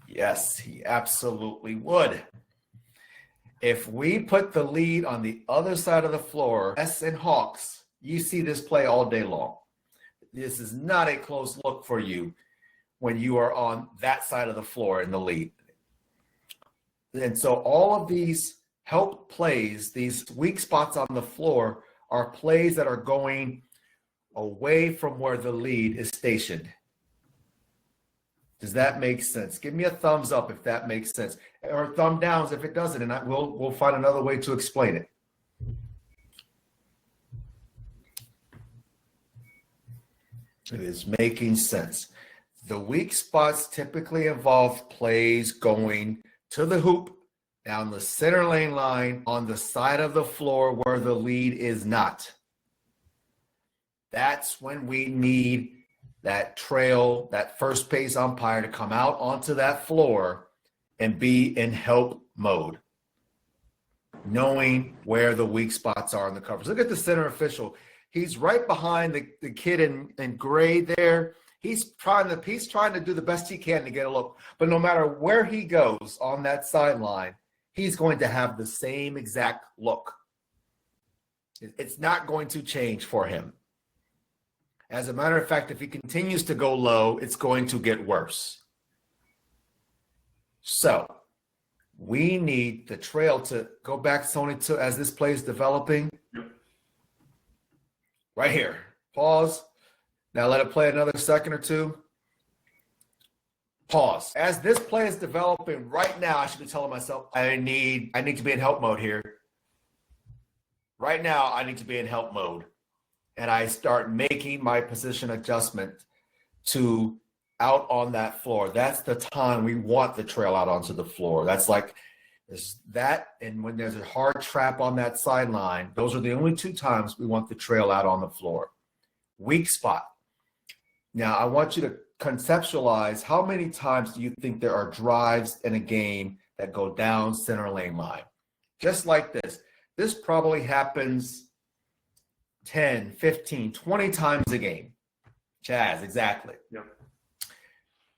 Yes, he absolutely would. If we put the lead on the other side of the floor, S and Hawks, you see this play all day long. This is not a close look for you when you are on that side of the floor in the lead. And so all of these help plays, these weak spots on the floor, are plays that are going away from where the lead is stationed. Does that make sense? Give me a thumbs up if that makes sense, or thumb downs if it doesn't, and we'll find another way to explain it. It is making sense. The weak spots typically involve plays going to the hoop, down the center lane line, on the side of the floor where the lead is not. That's when we need that trail, that first base umpire to come out onto that floor and be in help mode, knowing where the weak spots are in the coverage. Look at the center official. He's right behind the kid in gray there. He's trying to do the best he can to get a look. But no matter where he goes on that sideline, he's going to have the same exact look. It's not going to change for him. As a matter of fact, if he continues to go low, it's going to get worse. So we need the trail to go back, Sony, to as this play is developing. Right here. Pause. Now let it play another second or two. Pause. As this play is developing right now, I should be telling myself, I need to be in help mode here. Right now, I need to be in help mode. And I start making my position adjustment to out on that floor. That's the time we want the trail out onto the floor. That's like that. And when there's a hard trap on that sideline, those are the only two times we want the trail out on the floor. Weak spot. Now, I want you to conceptualize how many times do you think there are drives in a game that go down center lane line? Just like this. This probably happens 10, 15, 20 times a game. Chaz, exactly. Yep.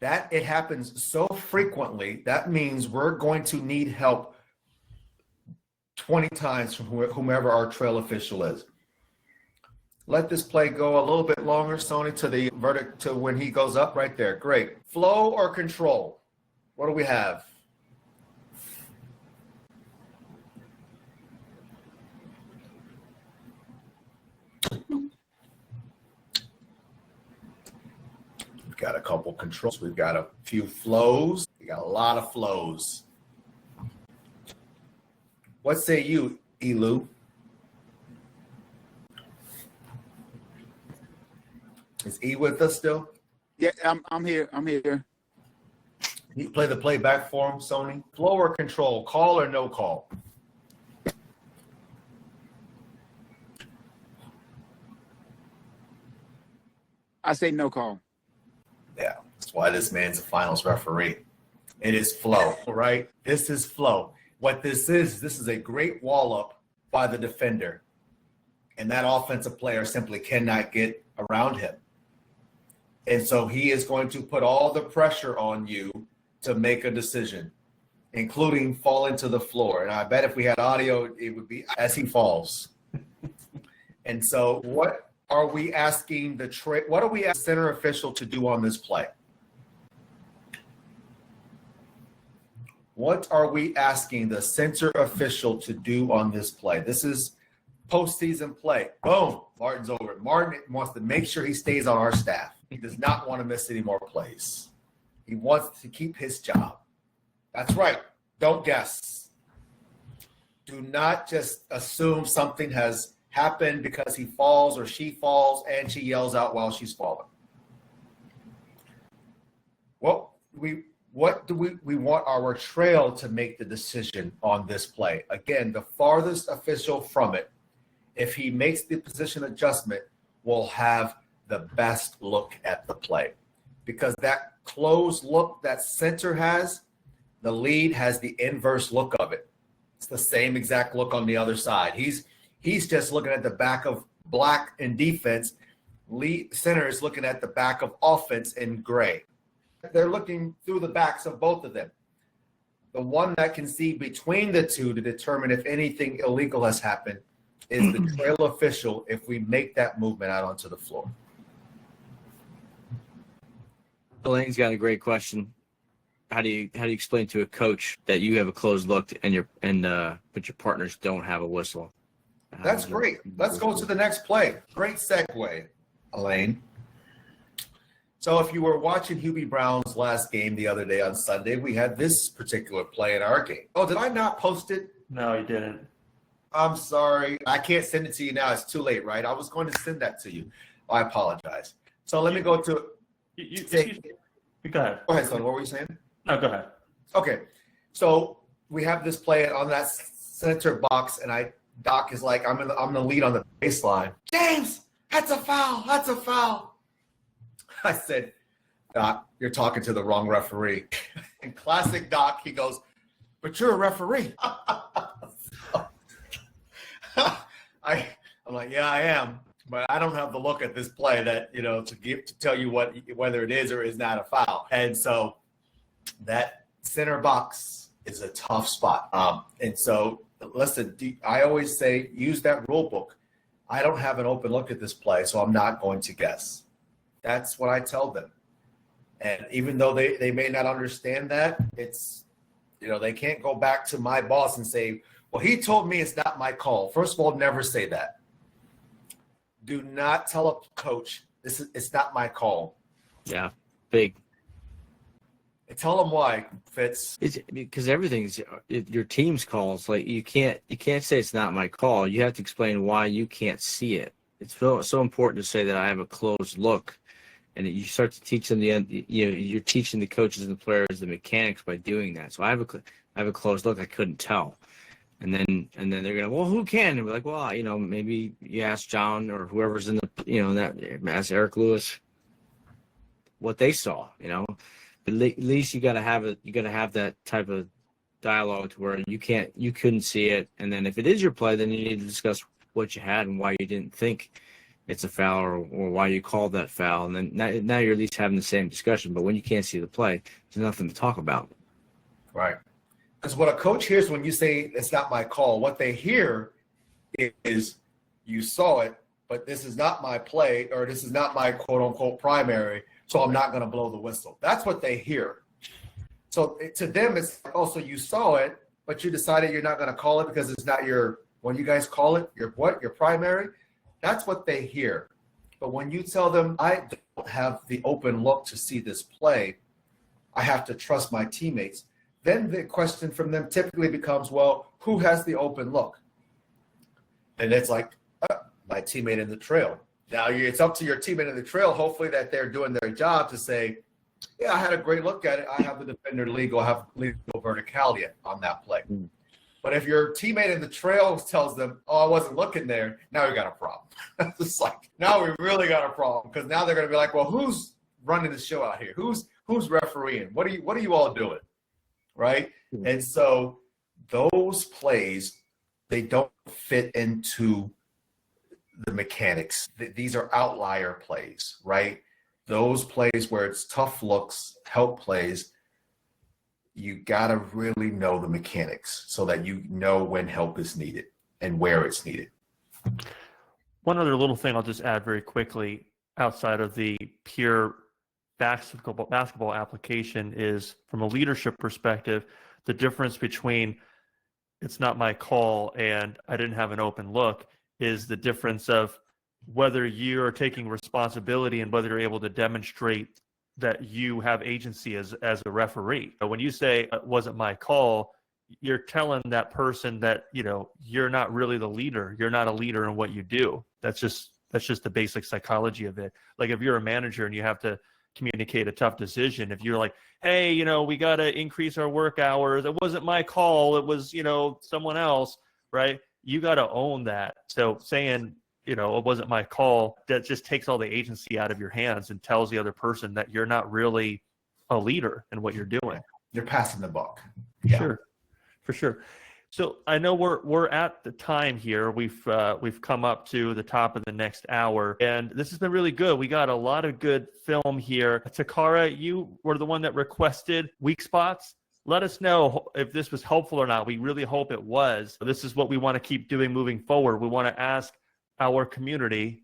That it happens so frequently, that means we're going to need help 20 times from whomever our trail official is. Let this play go a little bit longer, Sony, to the verdict to when he goes up right there. Great. Flow or control? What do we have? We've got a couple controls. We've got a few flows. We got a lot of flows. What say you, Elu? Is E with us still? Yeah, I'm here. I'm here. You play the playback for him, Sony. Flow or control? Call or no call? I say no call. Yeah, that's why this man's a finals referee. It is flow, right? This is flow. What this is a great wall up by the defender. And that offensive player simply cannot get around him. And so he is going to put all the pressure on you to make a decision, including falling to the floor. And I bet if we had audio, it would be as he falls. And so what are we asking what are we asking the center official to do on this play? What are we asking the center official to do on this play? This is postseason play. Boom, Martin's over it. Martin wants to make sure he stays on our staff. He does not want to miss any more plays. He wants to keep his job. That's right. Don't guess. Do not just assume something has happened because he falls or she falls and she yells out while she's falling. What do we want our trail to make the decision on this play? Again, the farthest official from it, if he makes the position adjustment, will have the best look at the play. Because that closed look that center has, the lead has the inverse look of it. It's the same exact look on the other side. He's just looking at the back of black in defense. Lead center is looking at the back of offense in gray. They're looking through the backs of both of them. The one that can see between the two to determine if anything illegal has happened is the trail official if we make that movement out onto the floor. Elaine's got a great question. How do you explain to a coach that you have a closed look but your partners don't have a whistle? That's great. Let's go to the next play. Great segue, Elaine. So if you were watching Hubie Brown's last game the other day on Sunday, we had this particular play in our game. Oh, did I not post it? No, you didn't. I'm sorry. I can't send it to you now. It's too late, right? I was going to send that to you. I apologize. So let me go to You go ahead. Go ahead, son. What were you saying? No, go ahead. Okay. So we have this play on that center box, and Doc is like, I'm the lead on the baseline. James, that's a foul. That's a foul. I said, Doc, you're talking to the wrong referee. In classic Doc, he goes, but you're a referee. I'm like, yeah, I am. But I don't have the look at this play that, to tell you whether it is or is not a foul. And so that center box is a tough spot. And so, listen, I always say use that rule book. I don't have an open look at this play, so I'm not going to guess. That's what I tell them. And even though they may not understand that, it's, they can't go back to my boss and say, well, he told me it's not my call. First of all, never say that. Do not tell a coach, it's not my call. Yeah, big. And tell them why, Fitz. It's because everything's your team's calls. Like you can't say it's not my call. You have to explain why you can't see it. It's so important to say that I have a closed look, and you start to teach them you're teaching the coaches and the players the mechanics by doing that. So I have a closed look. I couldn't tell, and then they're gonna, well, who can? And we're like, well, maybe you ask John or whoever's in the ask Eric Lewis what they saw. At least you gotta have that type of dialogue to where you couldn't see it, and then if it is your play, then you need to discuss what you had and why you didn't think it's a foul or why you called that foul, and then now you're at least having the same discussion. But when you can't see the play, there's nothing to talk about. Right. Because what a coach hears when you say it's not my call, what they hear is you saw it, but this is not my play, or this is not my quote unquote primary, so I'm not going to blow the whistle. That's what they hear. So to them, it's like, oh, so you saw it, but you decided you're not going to call it because it's not when you guys call it, your primary. That's what they hear. But when you tell them, I don't have the open look to see this play, I have to trust my teammates, then the question from them typically becomes, well, who has the open look? And it's like, my teammate in the trail. Now it's up to your teammate in the trail, hopefully that they're doing their job to say, yeah, I had a great look at it. I have the defender legal verticality on that play. But if your teammate in the trail tells them, oh, I wasn't looking there, now we got a problem. It's like, now we really got a problem, because now they're going to be like, well, who's running the show out here? Who's refereeing? What are you all doing? Right? And so those plays, they don't fit into the mechanics. These are outlier plays, right? Those plays where it's tough looks, help plays, you got to really know the mechanics so that you know when help is needed and where it's needed. One other little thing I'll just add very quickly outside of the pure basketball application is, from a leadership perspective, the difference between it's not my call and I didn't have an open look is the difference of whether you are taking responsibility and whether you're able to demonstrate that you have agency as a referee. But when you say it wasn't my call, you're telling that person that, you're not really the leader. You're not a leader in what you do. That's just the basic psychology of it. Like if you're a manager and you have to communicate a tough decision, if you're like, hey, we got to increase our work hours. It wasn't my call. It was, someone else, right? You got to own that. So saying, it wasn't my call, that just takes all the agency out of your hands and tells the other person that you're not really a leader in what you're doing. You're passing the buck. Yeah. For sure. So I know we're at the time here. We've come up to the top of the next hour, and this has been really good. We got a lot of good film here. Takara, you were the one that requested weak spots. Let us know if this was helpful or not. We really hope it was. This is what we want to keep doing moving forward. We want to ask our community,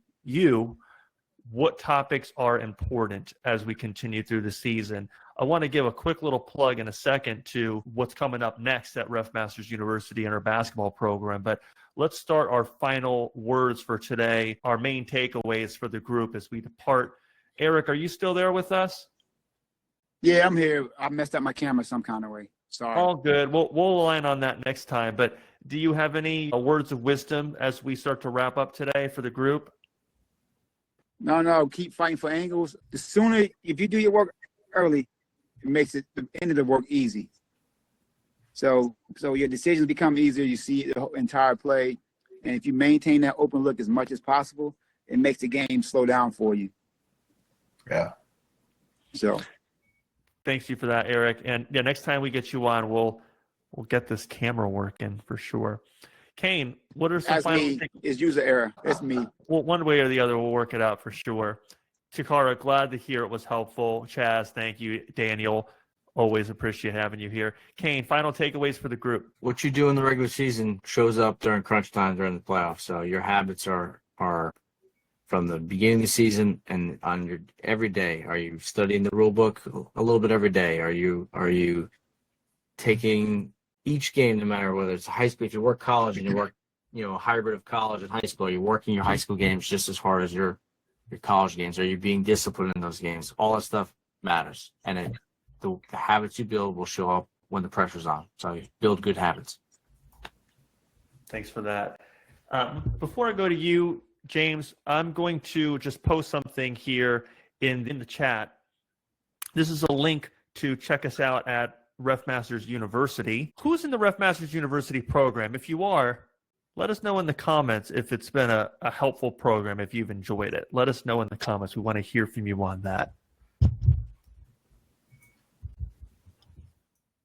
what topics are important as we continue through the season. I want to give a quick little plug in a second to what's coming up next at RefMasters University and our basketball program. But let's start our final words for today, our main takeaways for the group as we depart. Eric, are you still there with us? Yeah, I'm here. I messed up my camera some kind of way. Sorry. All good. We'll align on that next time. But do you have any words of wisdom as we start to wrap up today for the group? No. Keep fighting for angles. The sooner, if you do your work early, it makes the end of the work easy. So your decisions become easier. You see the entire play. And if you maintain that open look as much as possible, it makes the game slow down for you. Yeah. So. Thanks you for that, Eric. And yeah, next time we get you on, we'll get this camera working for sure. Kane, what are some That's final me. It's user error. It's me. Well, one way or the other, we'll work it out for sure. Takara, glad to hear it was helpful. Chaz, thank you. Daniel, always appreciate having you here. Kane, final takeaways for the group. What you do in the regular season shows up during crunch time during the playoffs. So your habits are are from the beginning of the season and on your every day? Are you studying the rule book a little bit every day? Are you taking each game, no matter whether it's high school, if you work college and you work, a hybrid of college and high school, you're working your high school games just as hard as your college games? Are you being disciplined in those games? All that stuff matters. And the habits you build will show up when the pressure's on. So you build good habits. Thanks for that. Before I go to you, James, I'm going to just post something here in the chat. This is a link to check us out at RefMasters University. Who's in the RefMasters University program? If you are, let us know in the comments if it's been a helpful program, if you've enjoyed it. Let us know in the comments. We want to hear from you on that.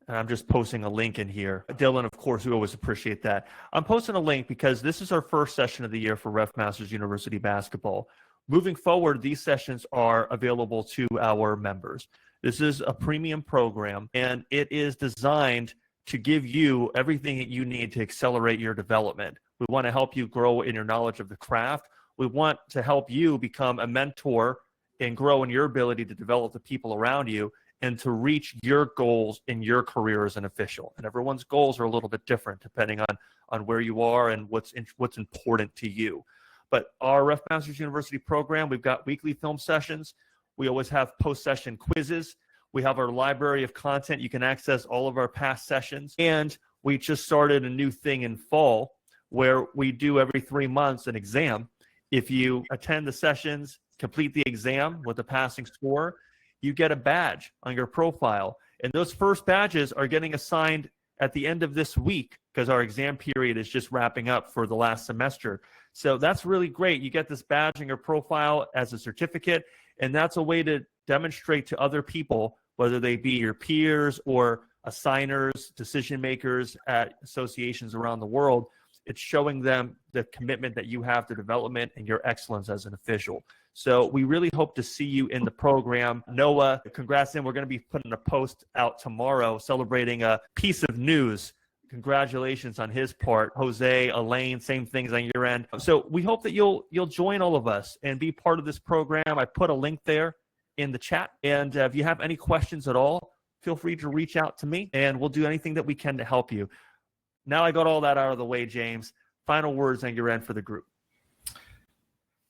And I'm just posting a link in here. Dylan, of course, we always appreciate that. I'm posting a link because this is our first session of the year for RefMasters University Basketball. Moving forward, these sessions are available to our members. This is a premium program, and it is designed to give you everything that you need to accelerate your development. We want to help you grow in your knowledge of the craft. We want to help you become a mentor and grow in your ability to develop the people around you and to reach your goals in your career as an official. And everyone's goals are a little bit different depending on where you are and what's important to you. But our RefMasters University program, we've got weekly film sessions. We always have post-session quizzes. We have our library of content. You can access all of our past sessions. And we just started a new thing in fall where we do every 3 months an exam. If you attend the sessions, complete the exam with a passing score, you get a badge on your profile. And those first badges are getting assigned at the end of this week because our exam period is just wrapping up for the last semester. So that's really great. You get this badge on your profile as a certificate, and that's a way to demonstrate to other people, whether they be your peers or assigners, decision makers at associations around the world. It's showing them the commitment that you have to development and your excellence as an official. So we really hope to see you in the program. Noah, congrats, and we're going to be putting a post out tomorrow celebrating a piece of news. Congratulations on his part. Jose, Elaine, same things on your end. So we hope that you'll join all of us and be part of this program. I put a link there in the chat. And if you have any questions at all, feel free to reach out to me, and we'll do anything that we can to help you. Now I got all that out of the way, James. Final words on your end for the group.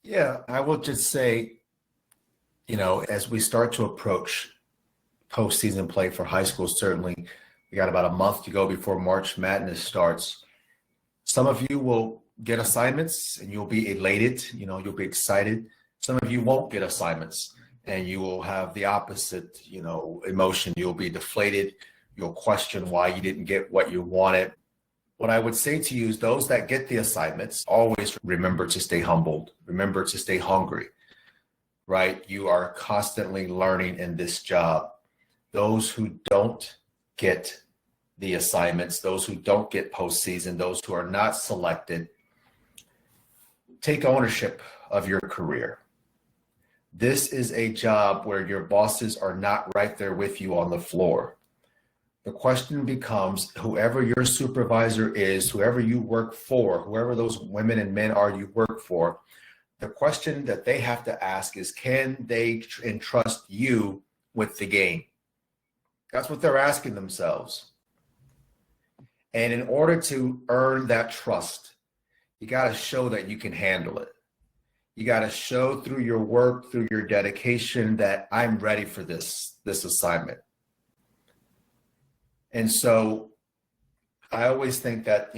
Yeah, I will just say, as we start to approach postseason play for high school, certainly we got about a month to go before March Madness starts. Some of you will get assignments and you'll be elated, you'll be excited. Some of you won't get assignments and you will have the opposite, emotion. You'll be deflated. You'll question why you didn't get what you wanted. What I would say to you is those that get the assignments, always remember to stay humbled. Remember to stay hungry, right? You are constantly learning in this job. Those who don't get the assignments, those who don't get postseason, those who are not selected, take ownership of your career. This is a job where your bosses are not right there with you on the floor. The question becomes, whoever your supervisor is, whoever you work for, whoever those women and men are you work for, the question that they have to ask is, can they entrust you with the game? That's what they're asking themselves. And in order to earn that trust, you got to show that you can handle it. You got to show through your work, through your dedication, that I'm ready for this assignment. And so I always think that,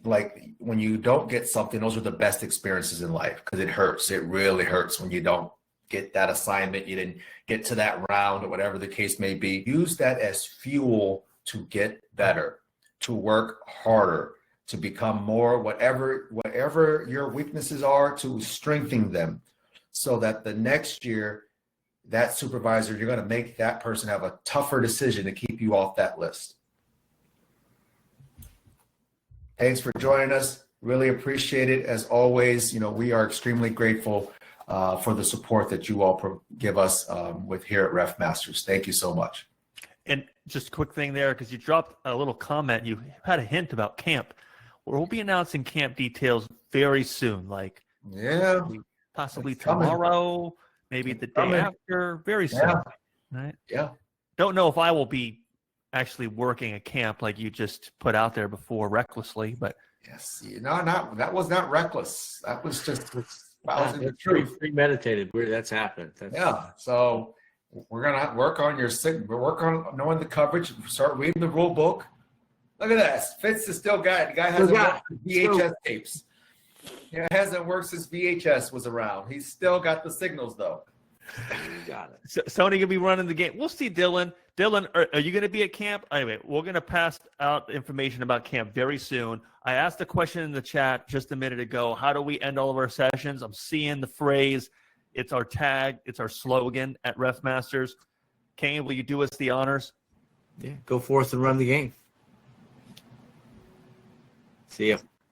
like when you don't get something, those are the best experiences in life because it hurts. It really hurts when you don't get that assignment. You didn't get to that round or whatever the case may be. Use that as fuel to get better, to work harder, to become more, whatever your weaknesses are, to strengthen them so that the next year, that supervisor, you're going to make that person have a tougher decision to keep you off that list. Thanks for joining us. Really appreciate it. As always, we are extremely grateful for the support that you all give us with here at RefMasters. Thank you so much. And just a quick thing there, because you dropped a little comment. You had a hint about camp. We'll be announcing camp details very soon, like Yeah. Possibly It's coming. tomorrow, maybe the day coming. after, very soon. Yeah. Right? Yeah. Don't know if I will be actually working a camp like you just put out there before recklessly, but Yes. That was not reckless. That was just that was the That's truth. premeditated. That's happened. Yeah. So we're gonna work on your work on knowing the coverage. Start reading the rule book. Look at that. Fitz is still got. The guy hasn't worked with VHS tapes. Yeah, it hasn't worked since VHS was around. He's still got the signals though. You got it. So, Sony gonna be running the game. We'll see, Dylan. Dylan, are you gonna be at camp? Anyway, we're gonna pass out information about camp very soon. I asked a question in the chat just a minute ago. How do we end all of our sessions? I'm seeing the phrase. It's our tag. It's our slogan at RefMasters. Kane, will you do us the honors? Yeah, go forth and run the game. See ya.